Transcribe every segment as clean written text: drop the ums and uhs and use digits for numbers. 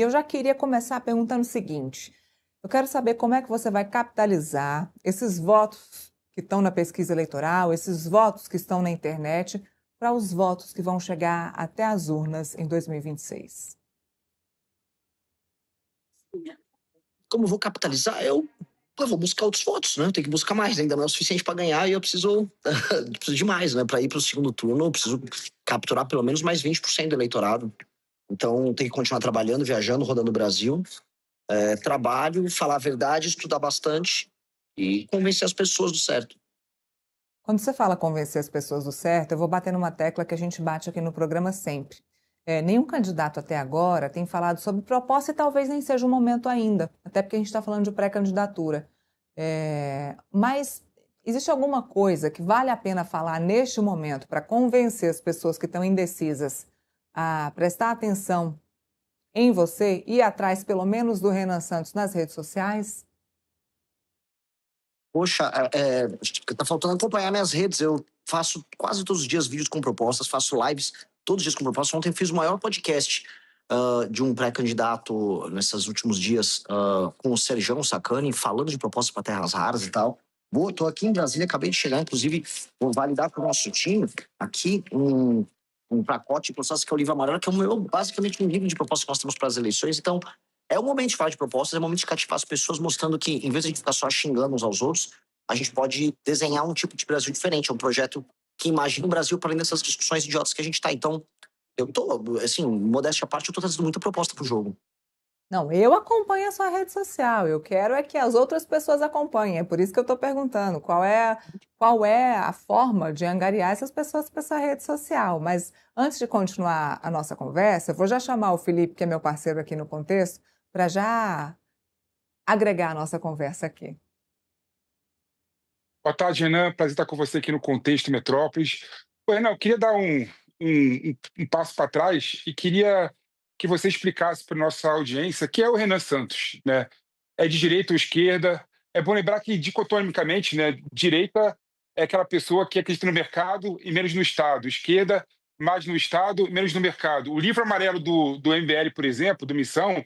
Eu já queria começar perguntando o seguinte: eu quero saber como é que você vai capitalizar esses votos que estão na pesquisa eleitoral, esses votos que estão na internet, para os votos que vão chegar até as urnas em 2026. Como eu vou capitalizar? Eu vou buscar outros votos, né? Eu tenho que buscar mais, ainda não é o suficiente para ganhar e eu preciso, preciso de mais, né? Para ir para o segundo turno, eu preciso capturar pelo menos mais 20% do eleitorado. Então, eu tenho que continuar trabalhando, viajando, rodando o Brasil. Trabalho, falar a verdade, estudar bastante e convencer as pessoas do certo. Quando você fala convencer as pessoas do certo, eu vou bater numa tecla que a gente bate aqui no programa sempre. Nenhum candidato até agora tem falado sobre proposta e talvez nem seja o momento ainda, até porque a gente está falando de pré-candidatura. Mas existe alguma coisa que vale a pena falar neste momento para convencer as pessoas que estão indecisas a prestar atenção em você e ir atrás, pelo menos, do Renan Santos nas redes sociais? Poxa, tá faltando acompanhar minhas redes. Eu faço quase todos os dias vídeos com propostas, faço lives todos os dias com propostas. Ontem fiz o maior podcast de um pré-candidato nesses últimos dias com o Serjão Sacani, falando de propostas para terras raras e tal. Tô aqui em Brasília, acabei de chegar, inclusive vou validar para o nosso time aqui um pacote de propostas que é o Livro Amarelo, que é basicamente um livro de propostas que nós temos para as eleições. Então, é o momento de falar de propostas, é o momento de cativar as pessoas, mostrando que, em vez de a gente ficar só xingando uns aos outros, a gente pode desenhar um tipo de Brasil diferente. É um projeto que imagina o Brasil para além dessas discussões idiotas que a gente está. Então, eu tô, assim, modéstia à parte, eu tô trazendo muita proposta pro jogo. Não, eu acompanho a sua rede social. Eu quero é que as outras pessoas acompanhem. É por isso que eu estou perguntando qual é a forma de angariar essas pessoas para essa rede social. Mas antes de continuar a nossa conversa, eu vou já chamar o Felipe, que é meu parceiro aqui no Contexto, para já agregar a nossa conversa aqui. Boa tarde, Renan. Prazer estar com você aqui no Contexto Metrópolis. Ô, Renan, eu queria dar um passo para trás e queria que você explicasse para a nossa audiência quem é o Renan Santos, né? É de direita ou esquerda? É bom lembrar que, dicotomicamente, né, direita é aquela pessoa que acredita no mercado e menos no Estado. Esquerda, mais no Estado e menos no mercado. O livro amarelo do MBL, por exemplo, do Missão,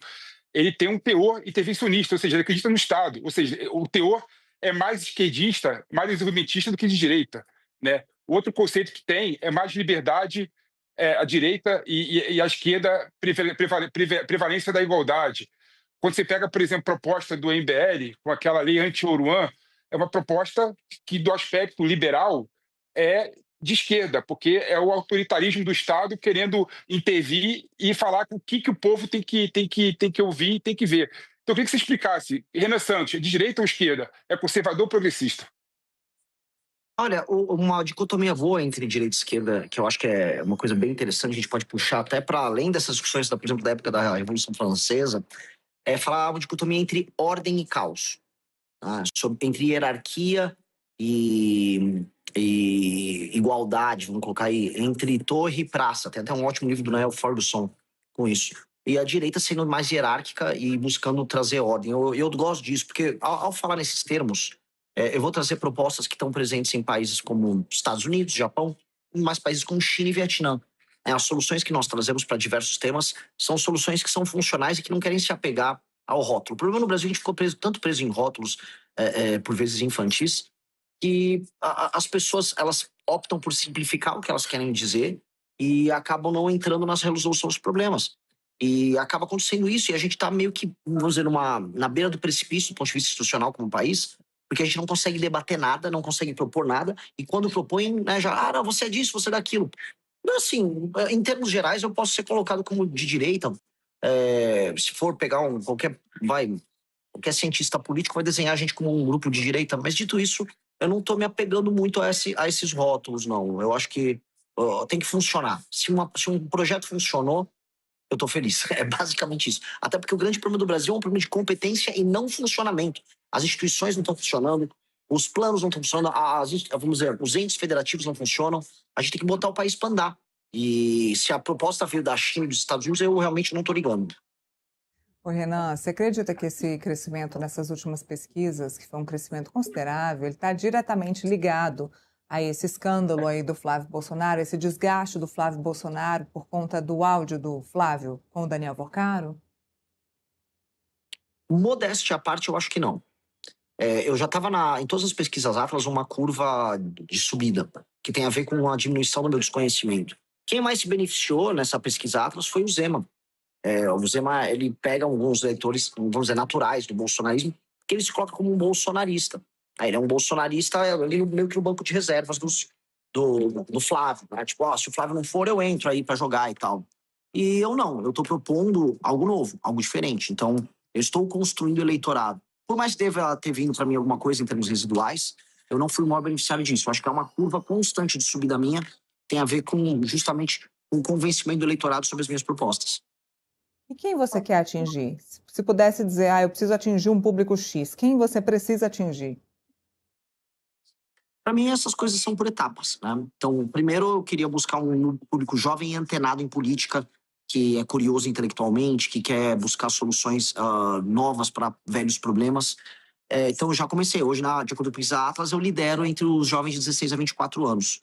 ele tem um teor intervencionista, ou seja, ele acredita no Estado. Ou seja, o teor é mais esquerdista, mais desenvolvimentista do que de direita, né? O outro conceito que tem é mais liberdade, a direita e a esquerda, prevalência da igualdade. Quando você pega, por exemplo, a proposta do MBL, com aquela lei anti-Oruan, é uma proposta que, do aspecto liberal, é de esquerda, porque é o autoritarismo do Estado querendo intervir e falar com o que o povo tem que ouvir e tem que ver. Então, eu queria que você explicasse, Renan Santos, é de direita ou esquerda? É conservador ou progressista? Olha, uma dicotomia boa entre direita e esquerda, que eu acho que é uma coisa bem interessante, a gente pode puxar até para além dessas discussões, por exemplo, da época da Revolução Francesa, é falar uma dicotomia entre ordem e caos, tá? Entre hierarquia e igualdade, vamos colocar aí, entre torre e praça. Tem até um ótimo livro do Noel Ferguson com isso. E a direita sendo mais hierárquica e buscando trazer ordem. Eu gosto disso, porque ao falar nesses termos, eu vou trazer propostas que estão presentes em países como Estados Unidos, Japão, mas países como China e Vietnã. As soluções que nós trazemos para diversos temas são soluções que são funcionais e que não querem se apegar ao rótulo. O problema no Brasil, a gente ficou tanto preso em rótulos, por vezes infantis, que as pessoas elas optam por simplificar o que elas querem dizer e acabam não entrando nas resoluções dos problemas. E acaba acontecendo isso, e a gente está meio que, vamos dizer, na beira do precipício do ponto de vista institucional como país, porque a gente não consegue debater nada, não consegue propor nada, e quando propõe, né, já, não, você é disso, você é daquilo. Então, assim, em termos gerais, eu posso ser colocado como de direita. Se for pegar qualquer cientista político vai desenhar a gente como um grupo de direita, mas dito isso, eu não estou me apegando muito a esses rótulos, não. Eu acho que tem que funcionar. Se um projeto funcionou, eu estou feliz. É basicamente isso. Até porque o grande problema do Brasil é um problema de competência e não funcionamento. As instituições não estão funcionando, os planos não estão funcionando, vamos dizer, os entes federativos não funcionam. A gente tem que botar o país para andar. E se a proposta veio da China e dos Estados Unidos, eu realmente não estou ligando. Ô, Renan, você acredita que esse crescimento nessas últimas pesquisas, que foi um crescimento considerável, ele está diretamente ligado a esse escândalo aí do Flávio Bolsonaro, esse desgaste do Flávio Bolsonaro por conta do áudio do Flávio com o Daniel Porcaro? Modéstia à parte, eu acho que não. Eu já estava em todas as pesquisas Atlas uma curva de subida, que tem a ver com a diminuição do meu desconhecimento. Quem mais se beneficiou nessa pesquisa Atlas foi o Zema. O Zema, ele pega alguns eleitores, vamos dizer, naturais do bolsonarismo, que ele se coloca como um bolsonarista. Ele é um bolsonarista ali meio que no banco de reservas do Flávio. Né? Tipo, se o Flávio não for, eu entro aí para jogar e tal. E eu não, eu estou propondo algo novo, algo diferente. Então, eu estou construindo eleitorado. Por mais que deva ter vindo para mim alguma coisa em termos residuais, eu não fui o maior beneficiário disso. Eu acho que é uma curva constante de subida minha, tem a ver com justamente o convencimento do eleitorado sobre as minhas propostas. E quem você quer atingir? Se pudesse dizer, eu preciso atingir um público X, quem você precisa atingir? Para mim, essas coisas são por etapas, né? Então, primeiro eu queria buscar um público jovem e antenado em política, que é curioso intelectualmente, que quer buscar soluções novas para velhos problemas. Então, eu já comecei. Hoje, de acordo com o Pesquisa Atlas, eu lidero entre os jovens de 16 a 24 anos.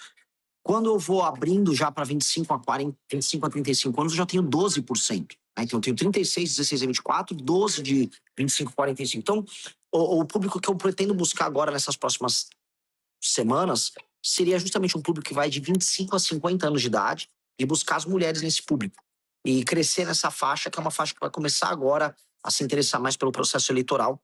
Quando eu vou abrindo já para 25 a 40, 25 a 35 anos, eu já tenho 12%. Né? Então, eu tenho 36, 16 a 24, 12 de 25 a 45. Então, o público que eu pretendo buscar agora nessas próximas semanas seria justamente um público que vai de 25 a 50 anos de idade e buscar as mulheres nesse público. E crescer nessa faixa, que é uma faixa que vai começar agora a se interessar mais pelo processo eleitoral.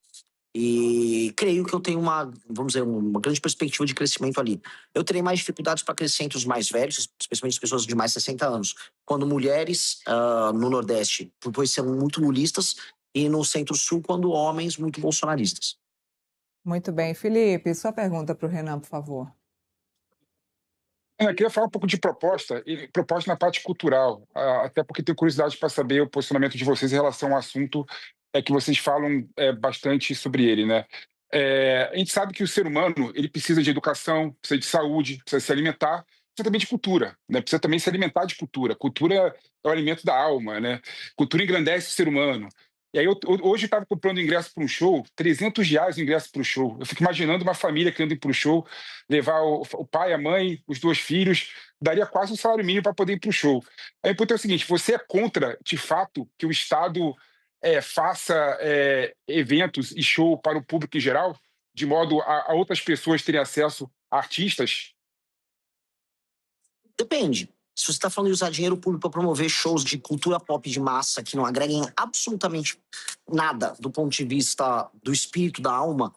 E creio que eu tenho vamos dizer, uma grande perspectiva de crescimento ali. Eu terei mais dificuldades para crescer entre os mais velhos, especialmente as pessoas de mais de 60 anos. Quando mulheres no Nordeste, depois serão muito lulistas, e no Centro-Sul, quando homens muito bolsonaristas. Muito bem. Felipe, sua pergunta para o Renan, por favor. Eu queria falar um pouco de proposta, e proposta na parte cultural, até porque tenho curiosidade para saber o posicionamento de vocês em relação ao assunto que vocês falam bastante sobre ele, né? A gente sabe que o ser humano ele precisa de educação, precisa de saúde, precisa se alimentar, precisa também de cultura, né? Precisa também se alimentar de cultura. Cultura é o alimento da alma, né? Cultura engrandece o ser humano. E aí, hoje eu estava comprando ingresso para um show, R$ 300 o ingresso para o show. Eu fico imaginando uma família querendo ir para o show, levar o pai, a mãe, os 2 filhos, daria quase um salário mínimo para poder ir para o show. Aí o ponto é o seguinte: você é contra, de fato, que o Estado faça eventos e show para o público em geral, de modo a outras pessoas terem acesso a artistas? Depende. Se você está falando de usar dinheiro público para promover shows de cultura pop de massa que não agreguem absolutamente nada do ponto de vista do espírito, da alma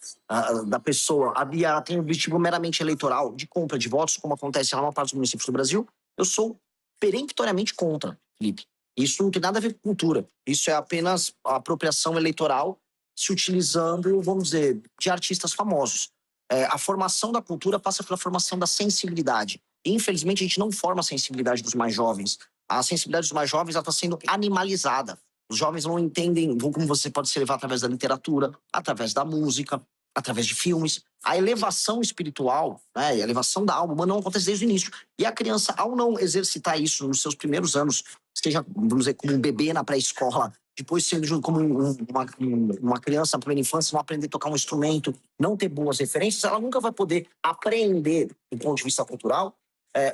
da pessoa, ela tem um objetivo meramente eleitoral, de compra de votos, como acontece na maior parte dos municípios do Brasil, eu sou peremptoriamente contra, Felipe. Isso não tem nada a ver com cultura. Isso é apenas a apropriação eleitoral se utilizando, vamos dizer, de artistas famosos. A formação da cultura passa pela formação da sensibilidade. Infelizmente, a gente não forma a sensibilidade dos mais jovens. A sensibilidade dos mais jovens está sendo animalizada. Os jovens não entendem como você pode se elevar através da literatura, através da música, através de filmes. A elevação espiritual, né, a elevação da alma humana não acontece desde o início. E a criança, ao não exercitar isso nos seus primeiros anos, seja, vamos dizer, como um bebê na pré-escola, depois sendo como uma criança na primeira infância, não aprender a tocar um instrumento, não ter boas referências, ela nunca vai poder aprender, do ponto de vista cultural,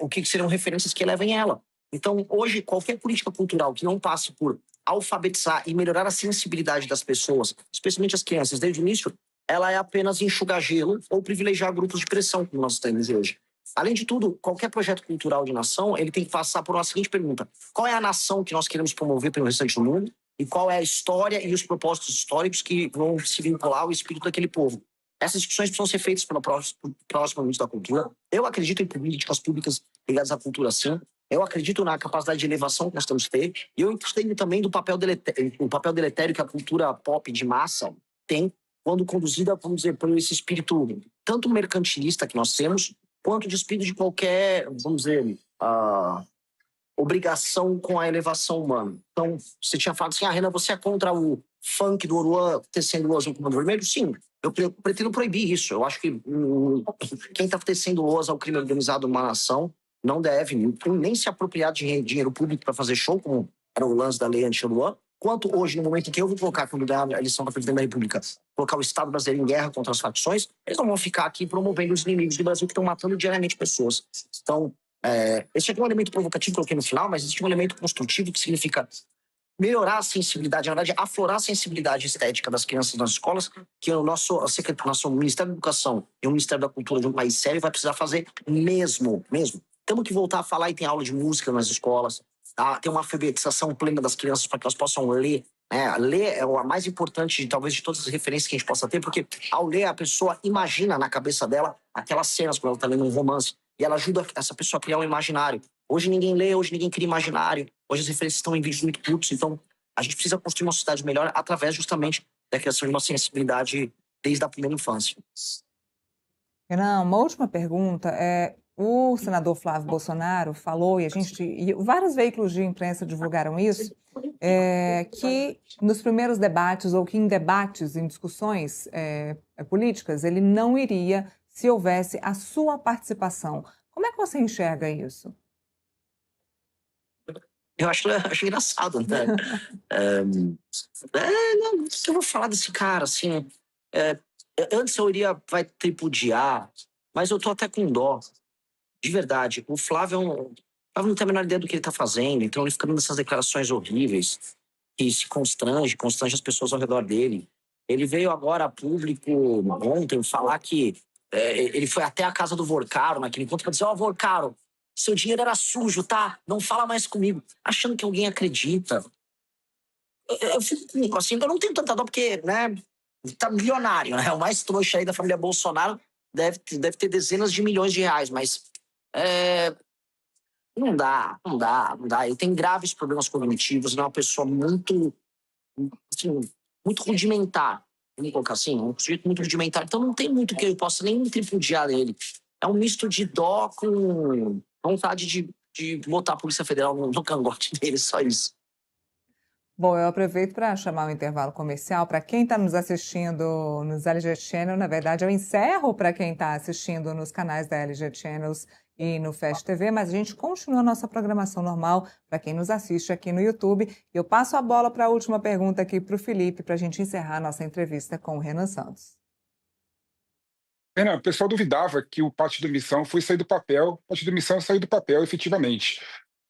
o que seriam referências que elevem ela. Então, hoje, qualquer política cultural que não passe por alfabetizar e melhorar a sensibilidade das pessoas, especialmente as crianças, desde o início, ela é apenas enxugar gelo ou privilegiar grupos de pressão, como nós temos hoje. Além de tudo, qualquer projeto cultural de nação, ele tem que passar por uma seguinte pergunta: qual é a nação que nós queremos promover pelo restante do mundo? E qual é a história e os propósitos históricos que vão se vincular ao espírito daquele povo? Essas discussões precisam ser feitas pelo próximo ministro da Cultura. Eu acredito em políticas públicas ligadas à cultura, sim. Eu acredito na capacidade de elevação que nós temos que ter. E eu entendo também do papel deletério que a cultura pop de massa tem quando conduzida, vamos dizer, por esse espírito tanto mercantilista que nós temos, quanto de espírito de qualquer, vamos dizer, obrigação com a elevação humana. Então, você tinha falado assim, Renan, você é contra o funk do Oruan tecendo o azul com o vermelho? Sim, eu pretendo proibir isso. Eu acho que quem está tecendo lousa ao crime organizado numa nação não deve nem se apropriar de dinheiro público para fazer show, como era o lance da lei anti-Oruan, quanto hoje, no momento em que eu vou colocar, quando ganhar a eleição para presidente da República, colocar o Estado brasileiro em guerra contra as facções, eles não vão ficar aqui promovendo os inimigos do Brasil que estão matando diariamente pessoas. Então, esse aqui é um elemento provocativo que eu coloquei no final, mas existe um elemento construtivo que significa melhorar a sensibilidade, na verdade, aflorar a sensibilidade estética das crianças nas escolas, que o nosso Ministério da Educação e o Ministério da Cultura de um país sério vai precisar fazer mesmo. Temos que voltar a falar e tem aula de música nas escolas, tá? Tem uma alfabetização plena das crianças para que elas possam ler. Ler é a mais importante, talvez, de todas as referências que a gente possa ter, porque ao ler a pessoa imagina na cabeça dela aquelas cenas quando ela está lendo um romance e ela ajuda essa pessoa a criar um imaginário. Hoje ninguém lê, hoje ninguém cria imaginário, hoje as referências estão em vídeos muito curtos, então a gente precisa construir uma sociedade melhor através justamente da criação de uma sensibilidade desde a primeira infância. Renan, uma última pergunta. O senador Flávio Bolsonaro falou, e vários veículos de imprensa divulgaram isso, que nos primeiros debates, ou que em debates, em discussões políticas, ele não iria se houvesse a sua participação. Como é que você enxerga isso? Eu acho engraçado, né? Não, o que eu vou falar desse cara, assim? Antes eu iria, tripudiar, mas eu tô até com dó. De verdade, o Flávio não tem a menor ideia do que ele tá fazendo, então ele fica dando essas declarações horríveis, que se constrange as pessoas ao redor dele. Ele veio agora a público ontem falar que ele foi até a casa do Vorcaro naquele encontro para dizer: Vorcaro, seu dinheiro era sujo, tá? Não fala mais comigo. Achando que alguém acredita. Eu fico assim, eu não tenho tanta dó porque, né, tá milionário, né? O mais trouxa aí da família Bolsonaro deve ter dezenas de milhões de reais, mas não dá. Ele tem graves problemas cognitivos, ele é uma pessoa muito, assim, muito rudimentar. Vamos colocar assim, um sujeito muito rudimentar. Então não tem muito que eu possa nem tripudiar nele. É um misto de dó com vontade de botar a Polícia Federal no cangote dele, só isso. Bom, eu aproveito para chamar o intervalo comercial. Para quem está nos assistindo nos LG Channel, na verdade, eu encerro para quem está assistindo nos canais da LG Channels e no Fast TV, mas a gente continua a nossa programação normal para quem nos assiste aqui no YouTube. Eu passo a bola para a última pergunta aqui para o Felipe, para a gente encerrar a nossa entrevista com o Renan Santos. Renan, o pessoal duvidava que o Partido Missão foi sair do papel, o Partido Missão saiu do papel efetivamente.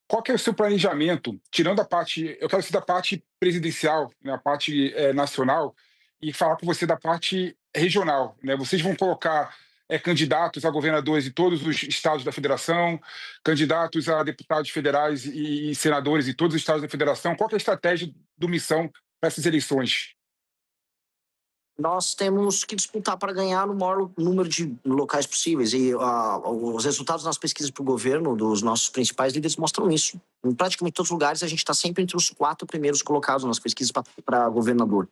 Qual que é o seu planejamento, tirando a parte, eu quero ser da parte presidencial, né, a parte nacional, e falar com você da parte regional, né? Vocês vão colocar candidatos a governadores de todos os estados da federação, candidatos a deputados federais e senadores de todos os estados da federação. Qual que é a estratégia do Missão para essas eleições? Nós temos que disputar para ganhar no maior número de locais possíveis. E os resultados das pesquisas para o governo, dos nossos principais líderes, mostram isso. Em praticamente todos os lugares, a gente está sempre entre os 4 primeiros colocados nas pesquisas para governador.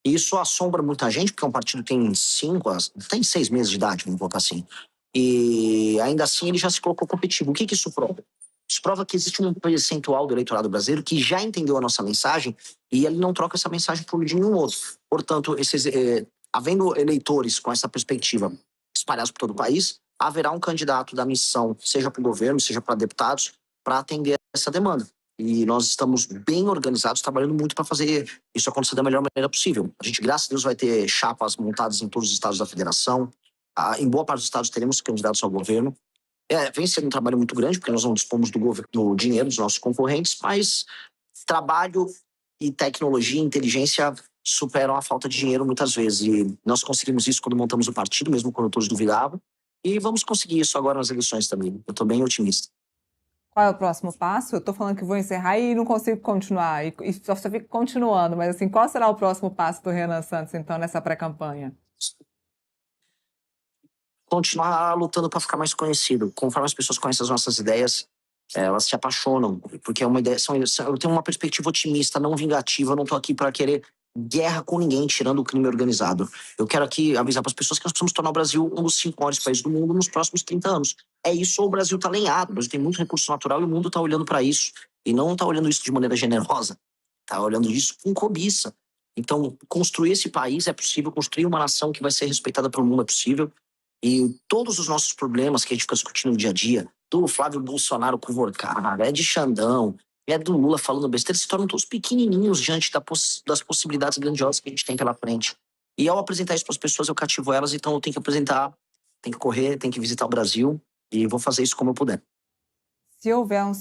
E isso assombra muita gente, porque um partido tem 6 meses de idade, vamos colocar assim. E ainda assim ele já se colocou competitivo. O que isso prova? Isso prova que existe um percentual do eleitorado brasileiro que já entendeu a nossa mensagem e ele não troca essa mensagem por de nenhum outro. Portanto, havendo eleitores com essa perspectiva espalhados por todo o país, haverá um candidato da missão, seja para o governo, seja para deputados, para atender essa demanda. E nós estamos bem organizados, trabalhando muito para fazer isso acontecer da melhor maneira possível. A gente, graças a Deus, vai ter chapas montadas em todos os estados da federação. Em boa parte dos estados teremos candidatos ao governo. Vem sendo um trabalho muito grande, porque nós não dispomos do dinheiro dos nossos concorrentes, mas trabalho e tecnologia e inteligência superam a falta de dinheiro muitas vezes. E nós conseguimos isso quando montamos o partido, mesmo quando todos duvidavam. E vamos conseguir isso agora nas eleições também. Eu estou bem otimista. Qual é o próximo passo? Eu estou falando que vou encerrar e não consigo continuar. E só fico continuando, mas assim, qual será o próximo passo do Renan Santos, então, nessa pré-campanha? Continuar lutando para ficar mais conhecido. Conforme as pessoas conhecem as nossas ideias, elas se apaixonam, porque é uma ideia. Eu tenho uma perspectiva otimista, não vingativa. Eu não estou aqui para querer guerra com ninguém, tirando o crime organizado. Eu quero aqui avisar para as pessoas que nós precisamos tornar o Brasil um dos 5 maiores países do mundo nos próximos 30 anos. É isso, ou o Brasil está alinhado. O Brasil tem muito recurso natural e o mundo está olhando para isso. E não está olhando isso de maneira generosa. Está olhando isso com cobiça. Então, construir esse país é possível, construir uma nação que vai ser respeitada pelo mundo é possível. E todos os nossos problemas que a gente fica discutindo no dia a dia, do Flávio Bolsonaro com o Vorcaro, de Xandão, do Lula falando besteira, se tornam todos pequenininhos diante das possibilidades grandiosas que a gente tem pela frente. E ao apresentar isso para as pessoas, eu cativo elas, então eu tenho que apresentar, tenho que correr, tenho que visitar o Brasil, e vou fazer isso como eu puder. Se houver um